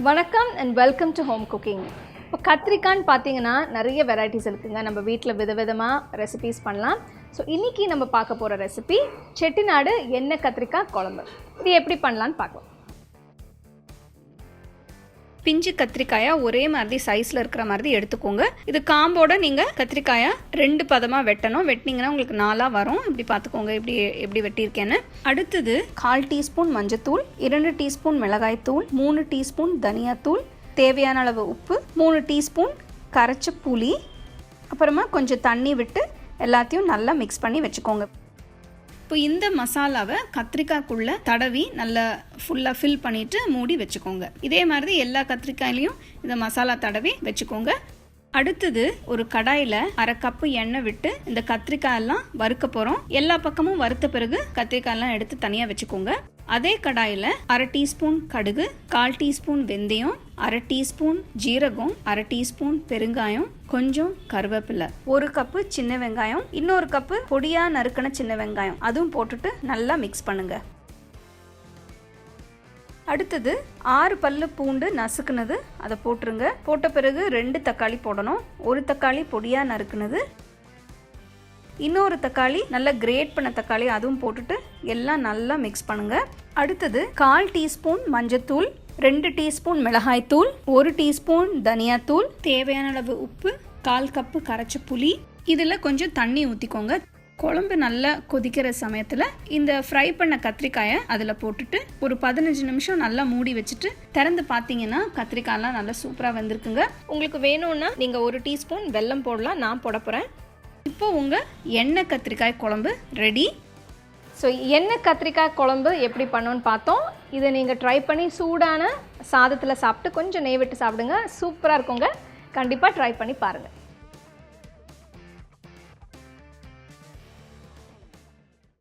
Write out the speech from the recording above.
வணக்கம் and welcome to home cooking. இப்போ கத்திரிக்காய்னு பார்த்தீங்கன்னா நிறைய வெரைட்டிஸ் இருக்குங்க. நம்ம வீட்டில் விதவிதமாக ரெசிபீஸ் பண்ணலாம். ஸோ இன்றைக்கி நம்ம பார்க்க போகிற ரெசிபி செட்டிநாடு எண்ணெய் கத்திரிக்காய் குழம்பு. இது எப்படி பண்ணலான்னு பார்க்கலாம். பிஞ்சு கத்திரிக்காயை ஒரே மாதிரி சைஸில் இருக்கிற மாதிரி எடுத்துக்கோங்க. இது காம்போட நீங்கள் கத்திரிக்காயை 2 பதமாக வெட்டணும். வெட்டினீங்கன்னா உங்களுக்கு 4 வரும். இப்படி பார்த்துக்கோங்க எப்படி வெட்டியிருக்கேன்னு. அடுத்தது 1/4 டீஸ்பூன் மஞ்சத்தூள், 2 டீஸ்பூன் மிளகாய்த்தூள், 3 டீஸ்பூன் தனியாத்தூள், தேவையான அளவு உப்பு, 3 டீஸ்பூன் கரைச்ச புளி, அப்புறமா கொஞ்சம் தண்ணி விட்டு எல்லாத்தையும் நல்லா மிக்ஸ் பண்ணி வச்சுக்கோங்க. இப்போ இந்த மசாலாவை கத்திரிக்காய்க்குள்ளே தடவி நல்லா ஃபுல்லாக ஃபில் பண்ணிவிட்டு மூடி வச்சுக்கோங்க. இதே மாதிரி எல்லா கத்திரிக்காயிலையும் இந்த மசாலா தடவி வச்சுக்கோங்க. அடுத்தது ஒரு கடாயில் 1/2 கப்பு எண்ணெய் விட்டு இந்த கத்திரிக்காயெல்லாம் வறுக்க போகிறோம். எல்லா பக்கமும் வறுத்த பிறகு கத்திரிக்காயெல்லாம் எடுத்து தனியாக வச்சுக்கோங்க. அதே கடாயில் 1/2 டீஸ்பூன் கடுகு, 1/4 டீஸ்பூன் வெந்தயம், 1/2 டீஸ்பூன் ஜீரகம், 1/2 டீஸ்பூன் பெருங்காயம், கொஞ்சம் கருவேப்பிலை, 1 கப்பு சின்ன வெங்காயம், இன்னொரு கப்பு பொடியாக நறுக்கின சின்ன வெங்காயம், அதுவும் போட்டுட்டு நல்லா மிக்ஸ் பண்ணுங்க. அடுத்தது 6 பல்லு பூண்டு நசுக்குனது அதை போட்டுருங்க. போட்ட பிறகு 2 தக்காளி போடணும். 1 தக்காளி பொடியாக நறுக்குனது, இன்னொரு தக்காளி நல்லா கிரேட் பண்ண தக்காளி, அதுவும் போட்டுட்டு எல்லாம் நல்லா மிக்ஸ் பண்ணுங்க. அடுத்தது 1/4 டீஸ்பூன் மஞ்சத்தூள், 2 டீஸ்பூன் மிளகாய்த்தூள், 1 டீஸ்பூன் தனியாத்தூள், தேவையான அளவு உப்பு, 1/4 கப்பு கரைச்ச புளி. இதில் கொஞ்சம் தண்ணி ஊற்றிக்கோங்க. குழம்பு நல்லா கொதிக்கிற சமயத்தில் இந்த ஃப்ரை பண்ண கத்திரிக்காயை அதில் போட்டுட்டு ஒரு 15 நிமிஷம் நல்லா மூடி வச்சுட்டு திறந்து பார்த்தீங்கன்னா கத்திரிக்காயெல்லாம் நல்லா சூப்பராக வந்திருக்குங்க. உங்களுக்கு வேணும்னா நீங்கள் 1 டீஸ்பூன் வெல்லம் போடலாம். நான் போட போகிறேன். இப்போ உங்கள் எண்ணெய் கத்திரிக்காய் குழம்பு ரெடி. ஸோ எண்ணெய் கத்திரிக்காய் குழம்பு எப்படி பண்ணோன்னு பார்த்தோம். இதை நீங்கள் ட்ரை பண்ணி சூடான சாதத்தில் சாப்பிட்டு கொஞ்சம் நெய் விட்டு சாப்பிடுங்க. சூப்பராக இருக்குங்க. கண்டிப்பாக ட்ரை பண்ணி பாருங்கள்.